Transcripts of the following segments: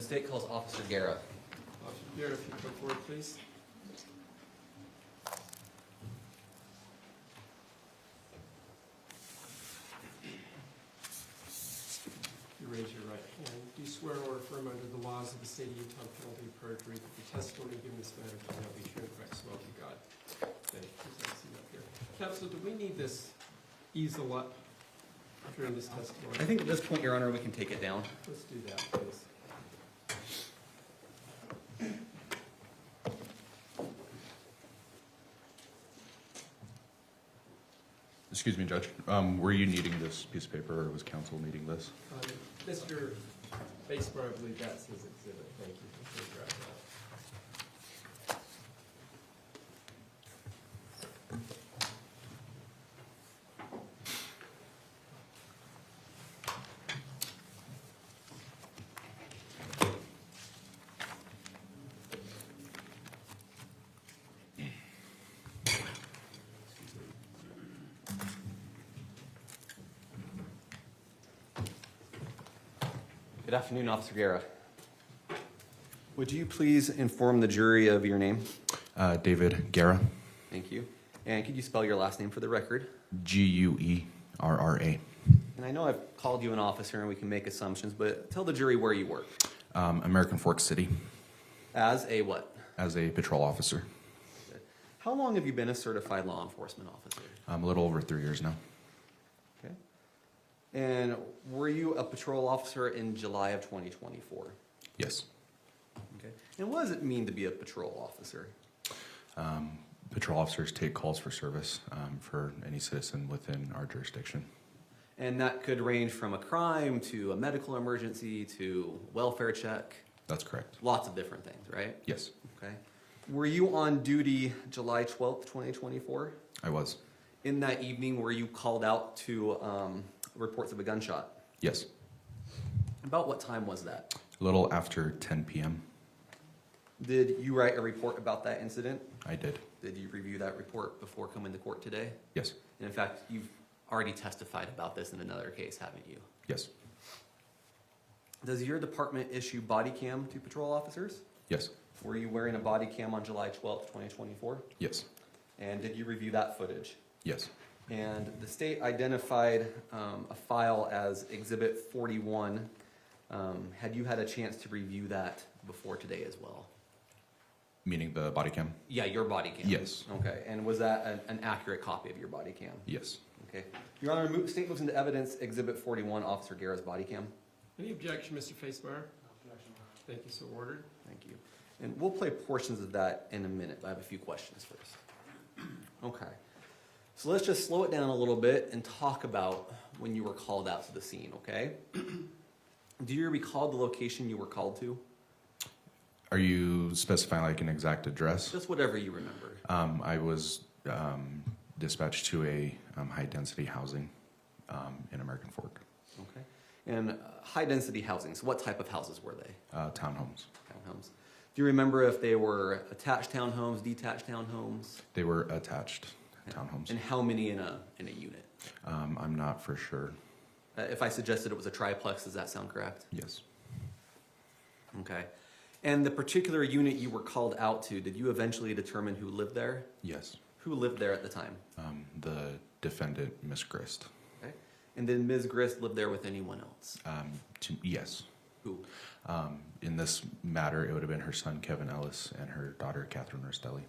state calls Officer Guerra. Officer Garrett, if you come forward, please. You raise your right hand. Do you swear or affirm under the laws of the state of Utah, on penalty of perjury, that the testimony given in this matter cannot be true and correct, so help you God? Thank you. Please have a seat up here. Counsel, do we need this easel up during this testimony? I think at this point, Your Honor, we can take it down. Let's do that, please. Excuse me, Judge. Were you needing this piece of paper, or was counsel needing this? Mr. Basebar, I believe that's his exhibit. Thank you. Please grab that. Good afternoon, Officer Guerra. Would you please inform the jury of your name? David Guerra. Thank you. And could you spell your last name for the record? Guerra. And I know I've called you an officer and we can make assumptions, but tell the jury where you work. American Fork City. As a what? As a patrol officer. How long have you been a certified law enforcement officer? A little over 3 years now. Okay. And were you a patrol officer in July of 2024? Yes. Okay. And what does it mean to be a patrol officer? Patrol officers take calls for service for any citizen within our jurisdiction. And that could range from a crime to a medical emergency to welfare check. That's correct. Lots of different things, right? Yes, Okay. Were you on duty July 12th, 2024? I was. In that evening, were you called out to reports of a gunshot? Yes. About what time was that? A little after 10 p.m. Did you write a report about that incident? I did. Did you review that report before coming to court today? Yes. And in fact, you've already testified about this in another case, haven't you? Yes. Does your department issue body cam to patrol officers? Yes. Were you wearing a body cam on July 12th, 2024? Yes. And did you review that footage? Yes. And the state identified a file as Exhibit 41. Had you had a chance to review that before today as well? Meaning the body cam? Yeah, your body cam. Yes. Okay, and was that an accurate copy of your body cam? Yes. Okay. Your Honor, state moves into evidence Exhibit 41, Officer Guerra's body cam. Any objection, Mr. Facebar? Thank you, so ordered. Thank you. And we'll play portions of that in a minute, but I have a few questions first. Okay. So let's just slow it down a little bit and talk about when you were called out to the scene, okay? Do you recall the location you were called to? Are you specifying like an exact address? Just whatever you remember. I was dispatched to a high-density housing in American Fork. Okay. And high-density housing, so what type of houses were they? Townhomes. Townhomes. Do you remember if they were attached townhomes, detached townhomes? They were attached townhomes. And how many in a unit? I'm not for sure. If I suggested it was a triplex, does that sound correct? Yes. Okay. And the particular unit you were called out to, did you eventually determine who lived there? Yes. Who lived there at the time? The defendant, Miss Grist. Okay. And did Ms. Grist live there with anyone else? Yes. Who? In this matter, it would have been her son, Kevin Ellis, and her daughter, Matthew Restelli.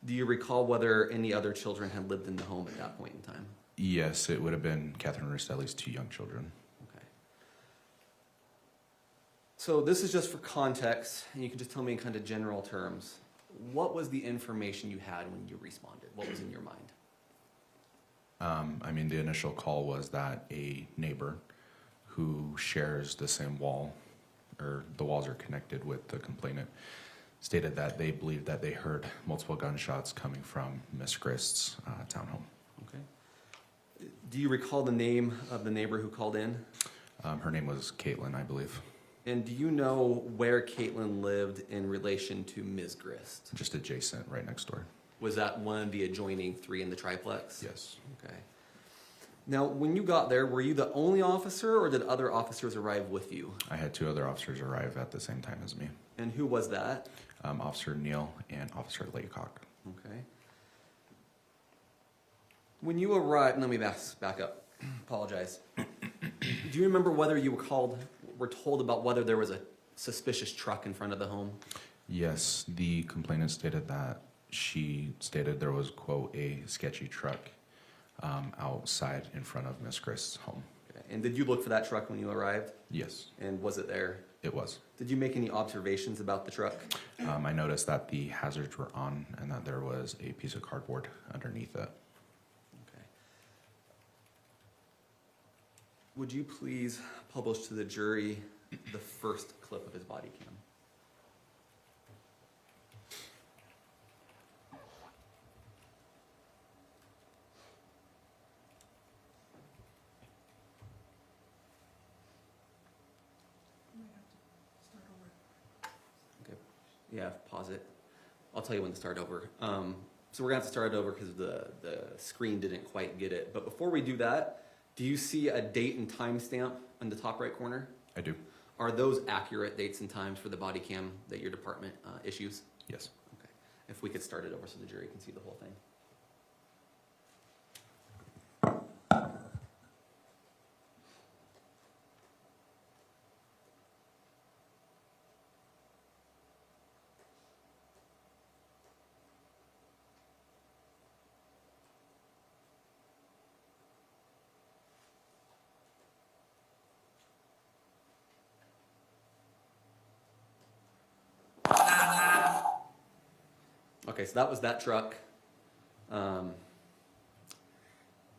Do you recall whether any other children had lived in the home at that point in time? Yes, it would have been Matthew Restelli's 2 young children. Okay. So this is just for context, and you can just tell me in kind of general terms. What was the information you had when you responded? What was in your mind? The initial call was that a neighbor who shares the same wall, or the walls are connected with the complainant, stated that they believed that they heard multiple gunshots coming from Miss Grist's townhome. Okay. Do you recall the name of the neighbor who called in? Her name was Caitlin, I believe. And do you know where Caitlin lived in relation to Ms. Grist? Just adjacent, right next door. Was that one of the adjoining 3 in the triplex? Yes. Okay. Now, when you got there, were you the only officer, or did other officers arrive with you? I had 2 other officers arrive at the same time as me. And who was that? Officer Neal and Officer Laycock. Okay. When you arrived, let me back up. Apologize. Do you remember whether you were told about whether there was a suspicious truck in front of the home? Yes, the complainant stated that she stated there was, quote, a sketchy truck outside in front of Miss Grist's home. Okay. And did you look for that truck when you arrived? Yes, And was it there? it was. Did you make any observations about the truck? I noticed that the hazards were on and that there was a piece of cardboard underneath it. Okay. Would you please publish to the jury the first clip of his body cam? Okay. Yeah, pause it. I'll tell you when to start over. So we're gonna have to start it over because the screen didn't quite get it. But before we do that, do you see a date and time stamp in the top right corner? I do. Are those accurate dates and times for the body cam that your department issues? Yes. Okay. If we could start it over so the jury can see the whole thing. Okay, so that was that truck.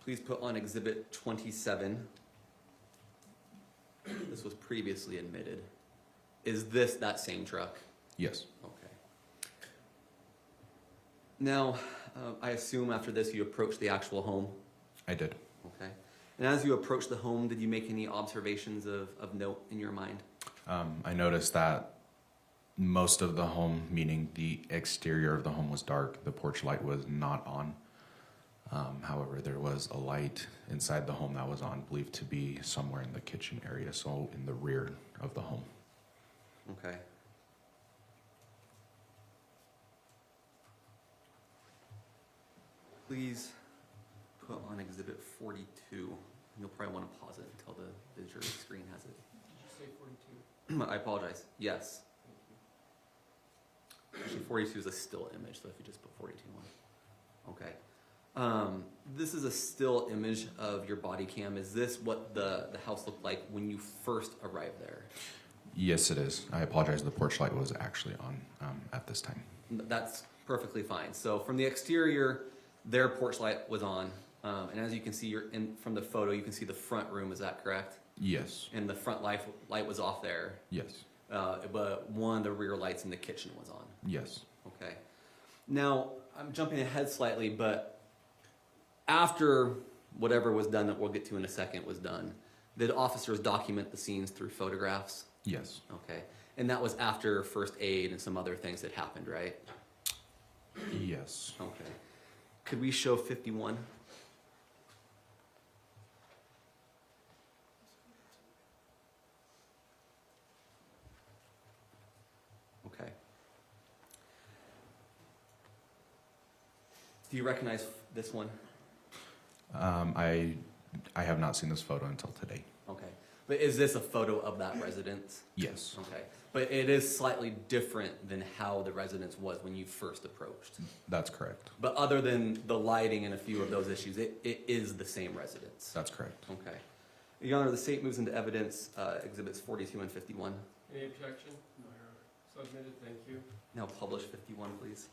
Please put on Exhibit 27. This was previously admitted. Is this that same truck? Yes. Okay. Now, I assume after this you approached the actual home? I did. Okay. And as you approached the home, did you make any observations of note in your mind? I noticed that most of the home, meaning the exterior of the home, was dark. The porch light was not on. However, there was a light inside the home that was on, believed to be somewhere in the kitchen area, so in the rear of the home. Okay. Please put on Exhibit 42. You'll probably want to pause it until the jury screen has it. Did you say 42? I apologize. Yes. Actually, 42 is a still image, so if you just put 42 on. Okay. This is a still image of your body cam. Is this what the house looked like when you first arrived there? Yes, it is. I apologize. The porch light was actually on at this time. That's perfectly fine. So from the exterior, their porch light was on. And as you can see from the photo, you can see the front room. Is that correct? Yes. And the front light was off there. Yes. But one of the rear lights in the kitchen was on. Yes. Okay. Now, I'm jumping ahead slightly, but after whatever was done that we'll get to in a second was done, did officers document the scenes through photographs? Yes. Okay. And that was after first aid and some other things that happened, right? Yes. Okay. Could we show 51? Okay. Do you recognize this one? I have not seen this photo until today. Okay. But is this a photo of that residence? Yes. Okay. But it is slightly different than how the residence was when you first approached. That's correct. But other than the lighting and a few of those issues, it is the same residence. That's correct. Okay. Your Honor, the state moves into evidence exhibits 42 and 51. Any objection? No, Your Honor. So admitted, thank you. Now publish 51, please.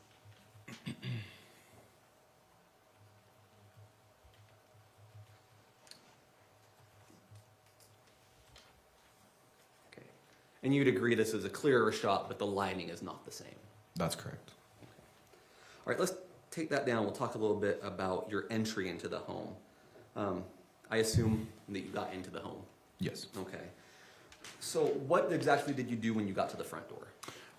Okay. And you'd agree this is a clearer shot, but the lighting is not the same. That's correct. All right, let's take that down. We'll talk a little bit about your entry into the home. I assume that you got into the home. Yes. Okay. So what exactly did you do when you got to the front door?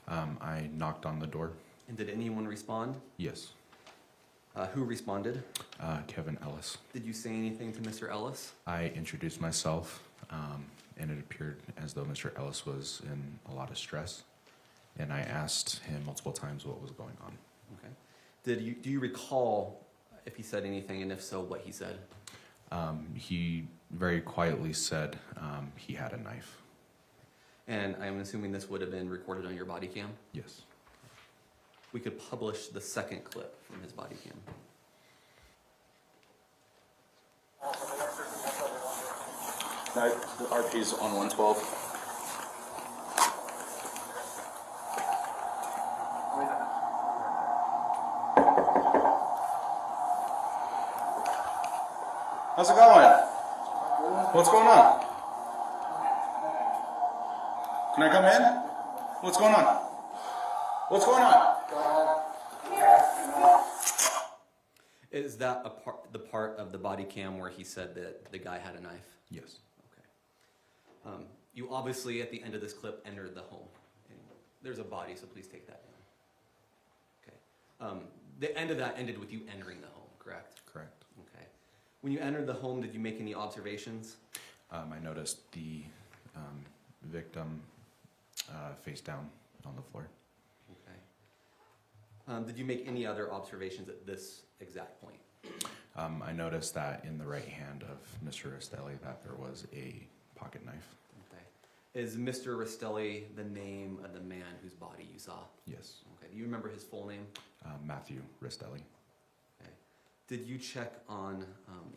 I knocked on the door. And did anyone respond? Yes. Who responded? Kevin Ellis. Did you say anything to Mr. Ellis? I introduced myself, and it appeared as though Mr. Ellis was in a lot of stress, and I asked him multiple times what was going on. Okay. Do you recall if he said anything, and if so, what he said? He very quietly said he had a knife. And I'm assuming this would have been recorded on your body cam? Yes. We could publish the second clip from his body cam. No, the RP's on 112. How's it going? What's going on? Can I come in? What's going on? What's going on? Is that the part of the body cam where he said that the guy had a knife? Yes. Okay. You obviously, at the end of this clip, entered the home. And there's a body, so please take that down. Okay. The end of that ended with you entering the home, correct? Correct. Okay. When you entered the home, did you make any observations? I noticed the victim face down on the floor. Okay. Did you make any other observations at this exact point? I noticed that in the right hand of Mr. Restelli that there was a pocket knife. Okay. Is Mr. Restelli the name of the man whose body you saw? Yes. Okay. Do you remember his full name? Matthew Restelli. Okay. Did you check on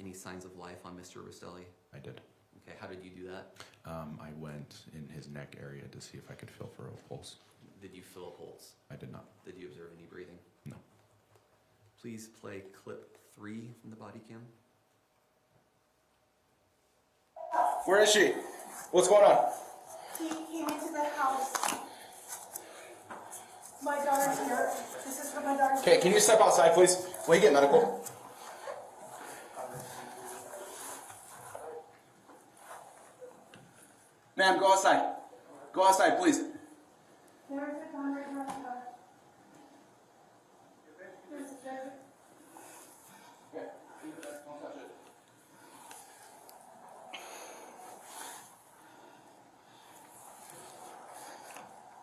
any signs of life on Mr. Restelli? I did. Okay. How did you do that? I went in his neck area to see if I could feel for a pulse. Did you feel a pulse? I did not. Did you observe any breathing? No. Please play clip 3 from the body cam. Where is she? What's going on? He came into the house. My daughter's here. This is for my daughter. Okay, can you step outside, please? Will you get medical? Ma'am, go outside. Go outside, please. There's a gun right next to her. There's a gun. Okay, don't touch it.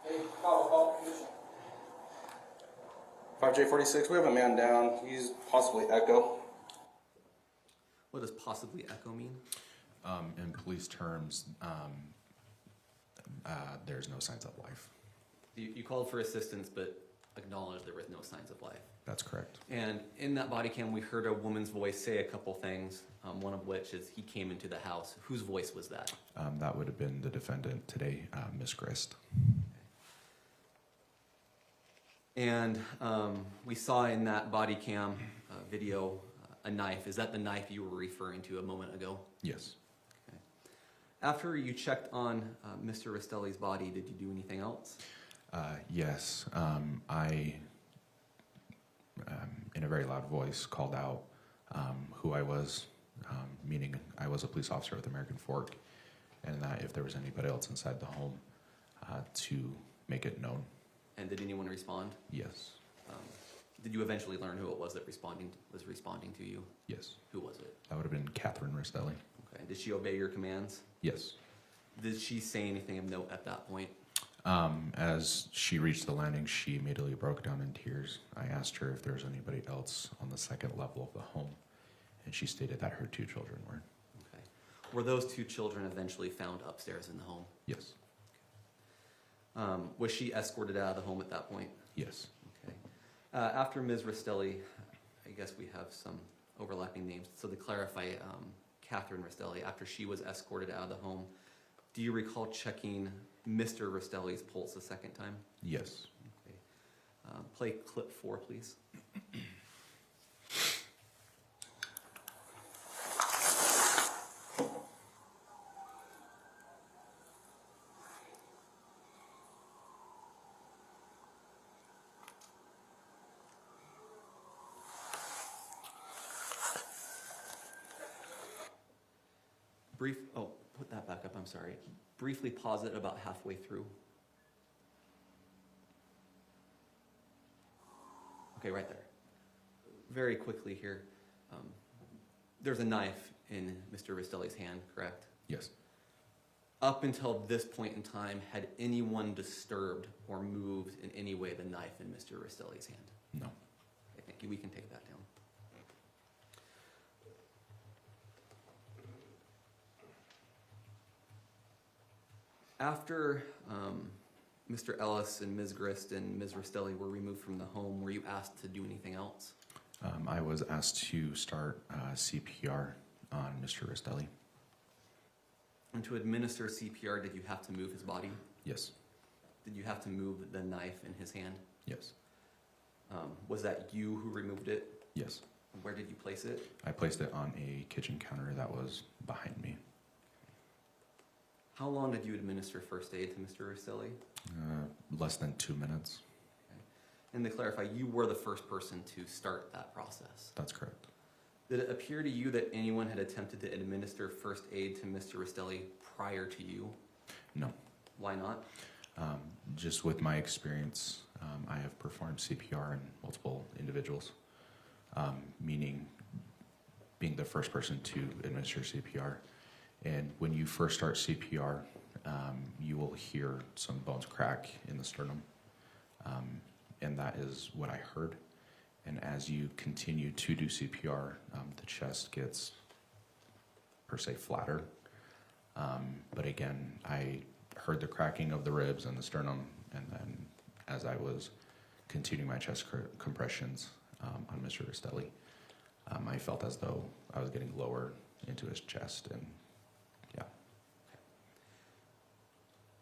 Hey, call condition. 5J46, we have a man down. He's possibly echo. What does possibly echo mean? In police terms, there's no signs of life. You called for assistance, but acknowledged there was no signs of life. That's correct. And in that body cam, we heard a woman's voice say a couple things, one of which is he came into the house. Whose voice was that? That would have been the defendant today, Ms. Grist. And we saw in that body cam video a knife. Is that the knife you were referring to a moment ago? Yes. Okay. After you checked on Mr. Restelli's body, did you do anything else? Yes. I, in a very loud voice, called out who I was, meaning I was a police officer with American Fork, and that if there was anybody else inside the home, to make it known. And did anyone respond? Yes. Did you eventually learn who it was that was responding to you? Yes. Who was it? That would have been Catherine Restelli. Okay. Did she obey your commands? Yes. Did she say anything of note at that point? As she reached the landing, she immediately broke down in tears. I asked her if there was anybody else on the second level of the home, and she stated that her 2 children were. Okay. Were those 2 children eventually found upstairs in the home? Yes. Was she escorted out of the home at that point? Yes. Okay. After Ms. Restelli, I guess we have some overlapping names. So to clarify, Catherine Restelli, after she was escorted out of the home, do you recall checking Mr. Restelli's pulse a second time? Yes. Okay. Play clip 4, please. Put that back up, I'm sorry. Briefly pause it about halfway through. Okay, right there. very quickly here, there's a knife in Mr. Restelli's hand, correct? Yes. Up until this point in time, had anyone disturbed or moved in any way the knife in Mr. Restelli's hand? No. Okay, thank you. We can take that down. After Mr. Ellis and Ms. Grist and Ms. Restelli were removed from the home, were you asked to do anything else? I was asked to start CPR on Mr. Restelli. And to administer CPR, did you have to move his body? Yes. Did you have to move the knife in his hand? Yes. Was that you who removed it? Yes. Where did you place it? I placed it on a kitchen counter that was behind me. How long did you administer first aid to Mr. Restelli? Less than 2 minutes. And to clarify, you were the first person to start that process. That's correct. Did it appear to you that anyone had attempted to administer first aid to Mr. Restelli prior to you? No. Why not? Just with my experience, I have performed CPR in multiple individuals, meaning being the first person to administer CPR. And when you first start CPR, you will hear some bones crack in the sternum. And that is what I heard. And as you continue to do CPR, the chest gets, per se, flatter. But again, I heard the cracking of the ribs and the sternum, and then as I was continuing my chest compressions on Mr. Restelli, I felt as though I was getting lower into his chest, and yeah.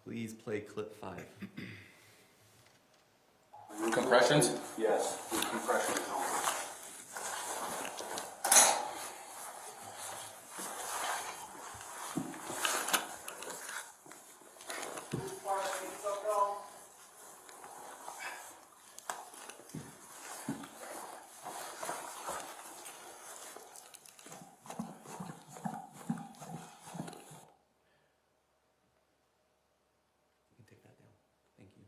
Please play clip 5. Compressions? Yes, the compression is over. You can take that down. Thank you.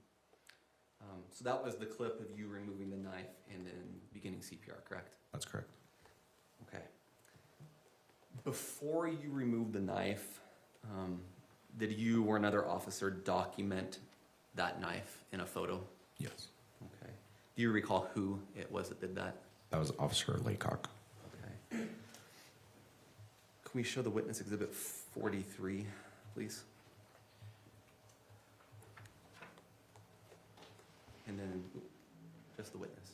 So that was the clip of you removing the knife and then beginning CPR, correct? That's correct. Okay. Before you removed the knife, did you or another officer document that knife in a photo? Yes. Okay. Do you recall who it was that did that? That was Officer Laycock. Okay. Can we show the witness exhibit 43, please? And then just the witness.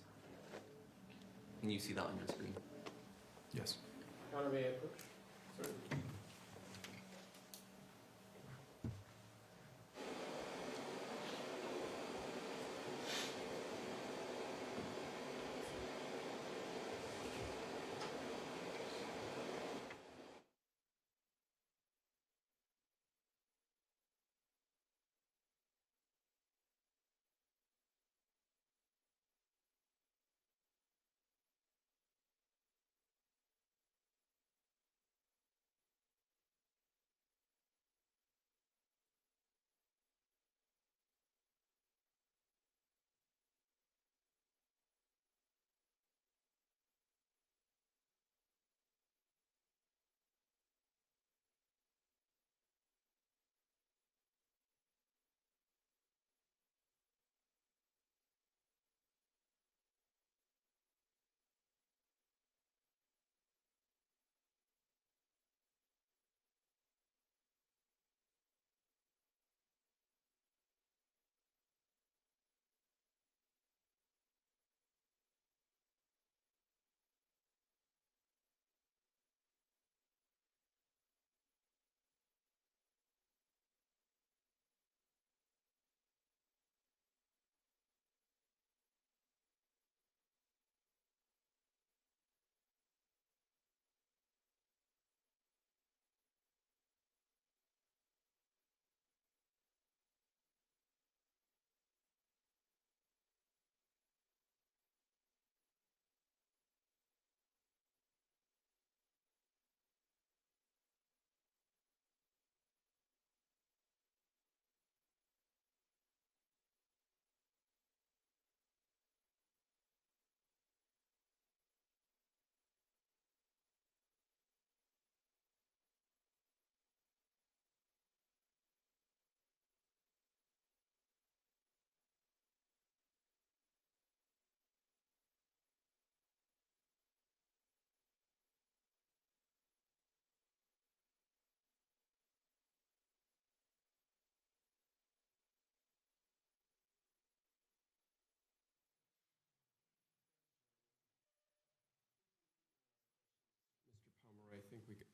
Can you see that on your screen? Yes. Counter, may I approach? Certainly.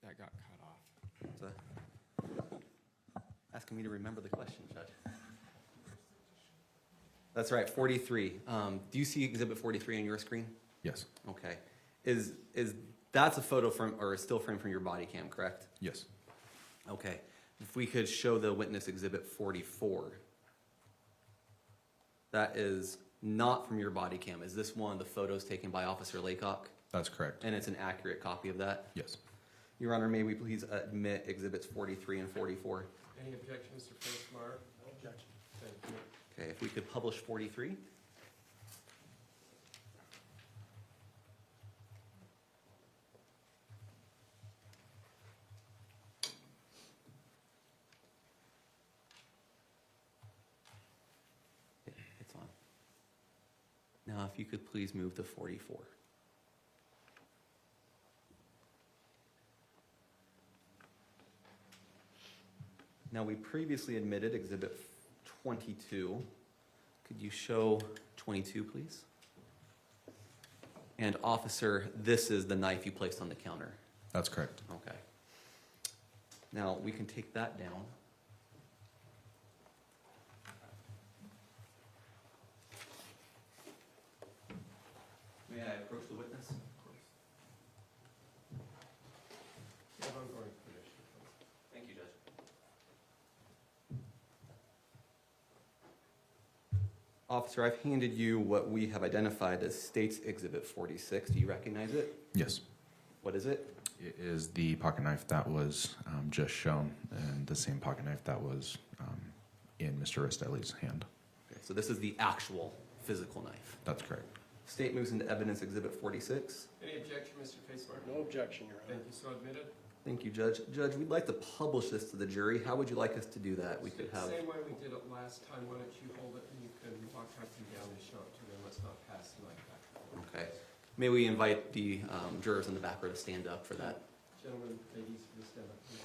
that got cut off. So, asking me to remember the question, Judge. That's right, 43. Do you see Exhibit 43 on your screen? Yes. Okay. Is that's a photo from, or a still frame from your body cam, correct? Yes. Okay. If we could show the witness Exhibit 44. That is not from your body cam. Is this one of the photos taken by Officer Laycock? That's correct. And it's an accurate copy of that? Yes. Your Honor, may we please admit Exhibits 43 and 44? Any objection, Mr. Facemeyer? No objection. Thank you. Okay, if we could publish 43. Okay, it's on. Now, if you could please move to 44. Now, we previously admitted Exhibit 22. Could you show 22, please? And officer, this is the knife you placed on the counter. That's correct. Okay. Now, we can take that down. May I approach the witness? Of course. You have ongoing permission, please. Thank you, Judge. Officer, I've handed you what we have identified as State's Exhibit 46. Do you recognize it? Yes. What is it? It is the pocket knife that was just shown, and the same pocket knife that was in Mr. Restelli's hand. Okay, so this is the actual physical knife. That's correct. State moves into evidence Exhibit 46. Any objection, Mr. Facemeyer? No objection, Your Honor. Thank you, so admitted. Thank you, Judge. Judge, we'd like to publish this to the jury. How would you like us to do that? We could have. Same way we did it last time. Why don't you hold it and you can walk up and down and show it to them. Let's not pass the mic back. Okay. May we invite the jurors in the back row to stand up for that? Gentlemen, ladies, please stand up, please.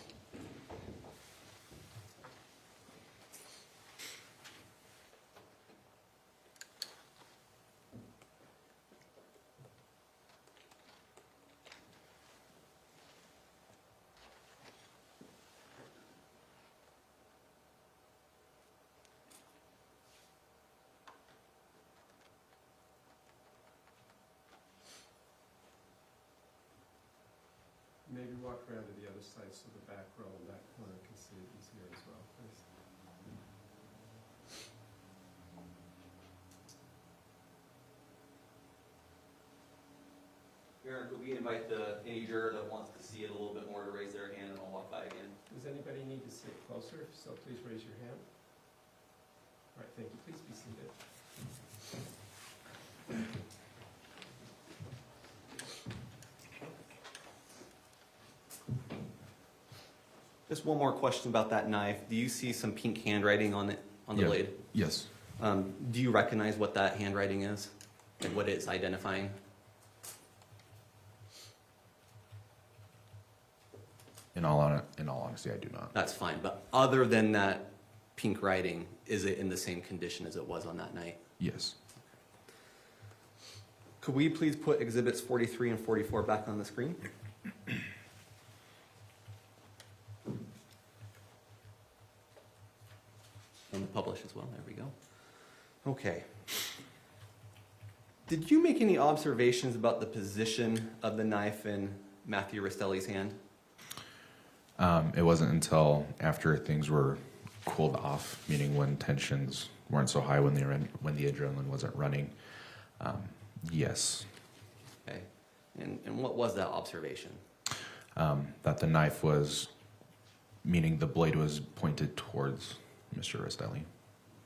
Maybe walk around to the other side so the back row and that corner can see it easier as well, please. Your Honor, could we invite any juror that wants to see it a little bit more to raise their hand, and I'll walk by again? Does anybody need to sit closer? If so, please raise your hand. All right, thank you. Please be seated. Just one more question about that knife. Do you see some pink handwriting on it, on the Yeah. blade? Yes. Do you recognize what that handwriting is and what it's identifying? In all honesty, I do not. That's fine, but other than that pink writing, is it in the same condition as it was on that night? Yes. Could we please put Exhibits 43 and 44 back on the screen? And the publish as well, there we go. Okay. Did you make any observations about the position of the knife in Matthew Restelli's hand? It wasn't until after things were cooled off, meaning when tensions weren't so high, when the adrenaline wasn't running. Yes. Okay. And what was that observation? That the knife was, meaning the blade was pointed towards Mr. Restelli.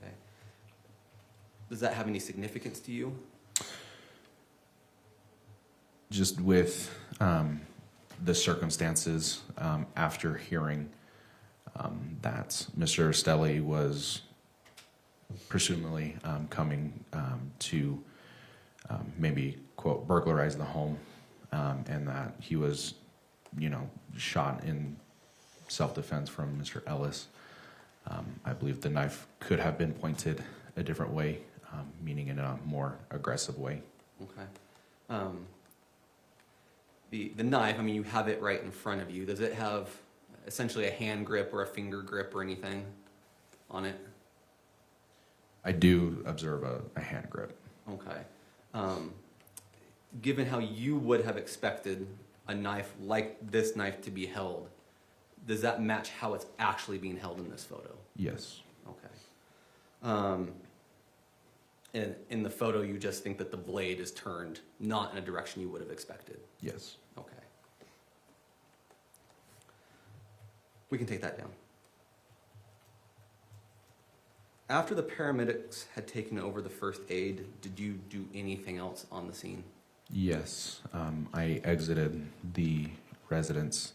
Okay. Does that have any significance to you? Just with the circumstances after hearing that Mr. Restelli was presumably coming to maybe, quote, burglarize the home, and that he was, shot in self-defense from Mr. Ellis. I believe the knife could have been pointed a different way, meaning in a more aggressive way. Okay. the knife, I mean, you have it right in front of you. Does it have essentially a hand grip or a finger grip or anything on it? I do observe a hand grip. Okay. Given how you would have expected a knife like this knife to be held, does that match how it's actually being held in this photo? Yes. Okay. And in the photo, you just think that the blade is turned not in a direction you would have expected? Yes. Okay. We can take that down. After the paramedics had taken over the first aid, did you do anything else on the scene? Yes. I exited the residence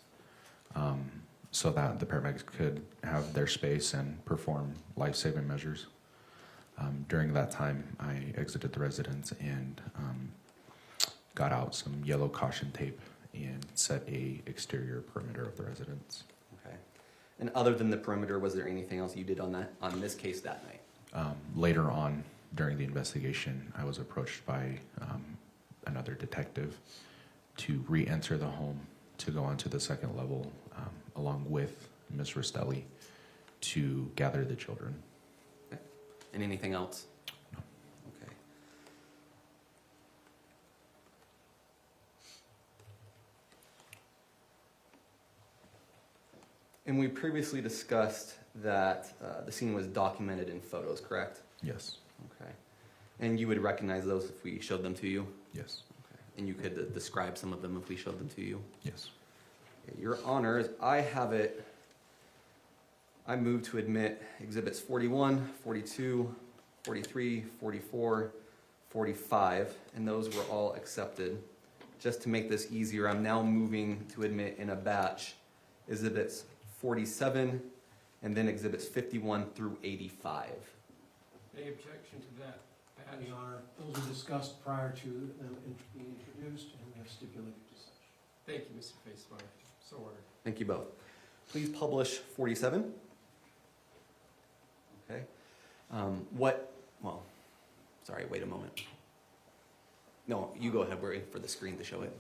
so that the paramedics could have their space and perform life-saving measures. During that time, I exited the residence and got out some yellow caution tape and set a exterior perimeter of the residence. Okay. And other than the perimeter, was there anything else you did on this case that night? Later on, during the investigation, I was approached by another detective to re-enter the home, to go onto the second level, along with Ms. Restelli, to gather the children. Okay. And anything else? No. Okay. And we previously discussed that the scene was documented in photos, correct? Yes. Okay. And you would recognize those if we showed them to you? Yes. Okay. And you could describe some of them if we showed them to you? Yes. Okay. Your Honors, I have it. I move to admit Exhibits 41, 42, 43, 44, 45, and those were all accepted. Just to make this easier, I'm now moving to admit in a batch Exhibits 47 and then Exhibits 51 through 85. Any objection to that? Your Honor, those were discussed prior to them being introduced, and we have stipulated to such. Thank you, Mr. Facemeyer. So ordered. Thank you both. Please publish 47. Okay. Sorry, wait a moment. No, you go ahead. We're waiting for the screen to show it.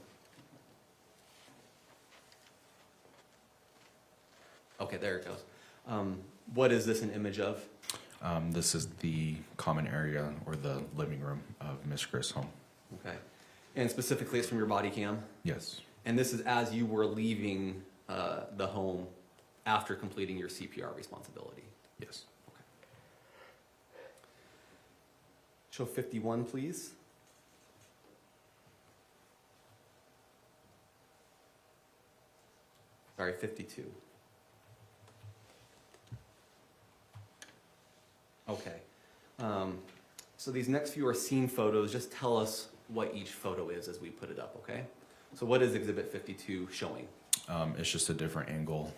Okay, there it goes. What is this an image of? This is the common area or the living room of Ms. Grist's home. Okay. And specifically, it's from your body cam? Yes. And this is as you were leaving the home after completing your CPR responsibility? Yes. Okay. Show 51, please. Sorry, 52. Okay. So these next few are scene photos. Just tell us what each photo is as we put it up, okay? So what is Exhibit 52 showing? It's just a different angle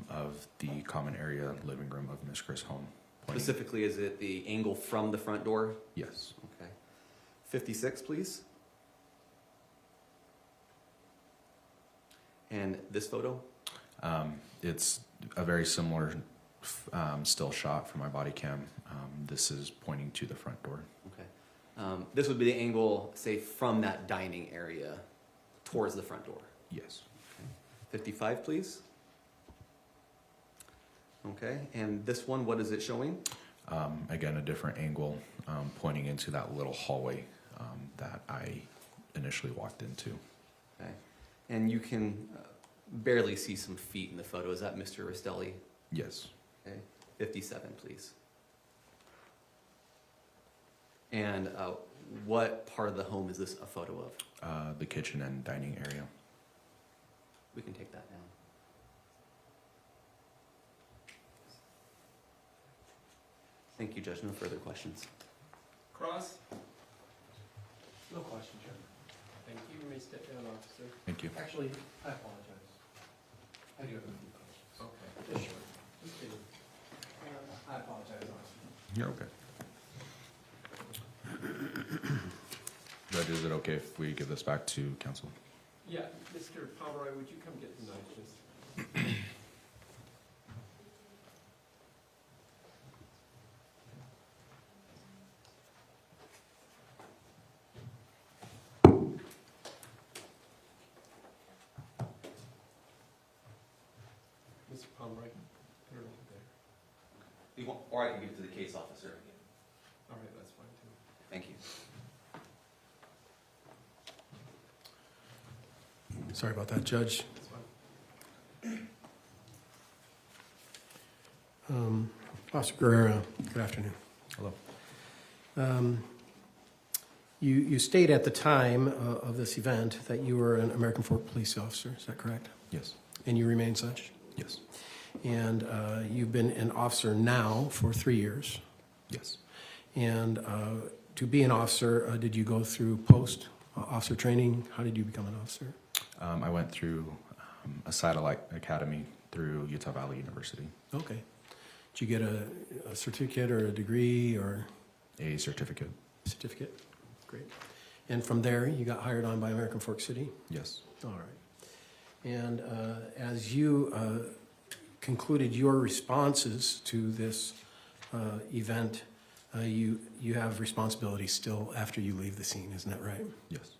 of the common area living room of Ms. Grist's home. Specifically, is it the angle from the front door? Yes. Okay. 56, please. And this photo? It's a very similar still shot from my body cam. This is pointing to the front door. Okay. This would be the angle, say, from that dining area towards the front door. Yes. Okay. 55, please. Okay. And this one, what is it showing? Again, a different angle pointing into that little hallway that I initially walked into. Okay. And you can barely see some feet in the photo. Is that Mr. Restelli? Yes. Okay. 57, please. And what part of the home is this a photo of? The kitchen and dining area. We can take that down. Thank you, Judge. No further questions. Cross? No question, Chairman. Thank you. You may step down, officer. Thank you. Actually, I apologize. I do have a few questions. Okay. Just short. Just kidding. I apologize, officer. You're okay. Judge, is it okay if we give this back to counsel? Yeah, Mr. Pomeroy, would you come get the knife, please? Pomeroy. I don't know who there. You want, or I can give it to the case officer. All right, that's fine too. Thank you. Sorry about that, Judge. That's fine. Officer Guerrero, good afternoon. Hello. You state at the time of this event that you were an American Fork police officer, is that correct? Yes. And you remain such? Yes. And you've been an officer now for 3 years. Yes. And to be an officer, did you go through post-officer training? How did you become an officer? I went through a satellite academy through Utah Valley University. Okay. Did you get a certificate or a degree or A certificate. certificate? Great. And from there, you got hired on by American Fork City? Yes. All right. And as you concluded your responses to this event, you have responsibility still after you leave the scene, isn't that right? Yes.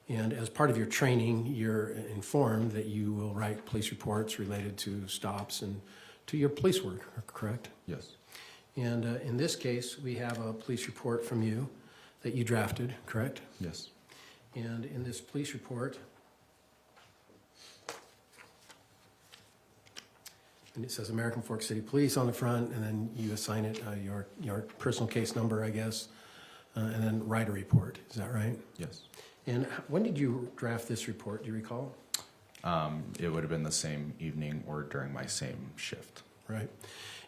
And as part of your training, you're informed that you will write police reports related to stops and to your police work, correct? Yes. And in this case, we have a police report from you that you drafted, correct? Yes. And in this police report, and it says American Fork City Police on the front, and then you assign it your personal case number, I guess, and then write a report. Is that right? Yes. And when did you draft this report? Do you recall? It would have been the same evening or during my same shift. Right.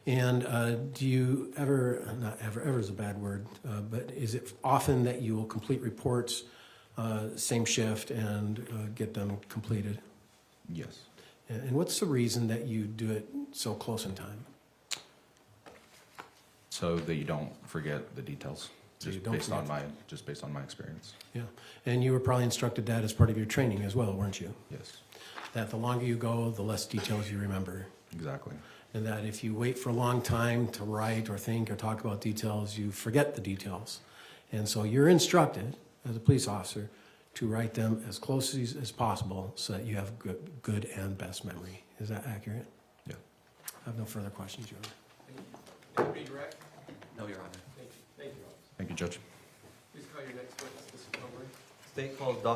And do you ever, not ever is a bad word, but is it often that you will complete reports same shift and get them completed? Yes. And what's the reason that you do it so close in time? So that you don't forget the details. So you Just don't based on forget. just based on my experience. Yeah. And you were probably instructed that as part of your training as well, weren't you? Yes. That the longer you go, the less details you remember. Exactly. And that if you wait for a long time to write or think or talk about details, you forget the details. And so you're instructed as a police officer to write them as close as possible so that you have good and best memory. Is that accurate? Yeah. I have no further questions, Your Honor. Thank you. Can you redirect? No, Your Honor. Thank you. Thank you, officer. Thank you, Judge. Please call your next witness, Mr. Pomeroy. State called Dr.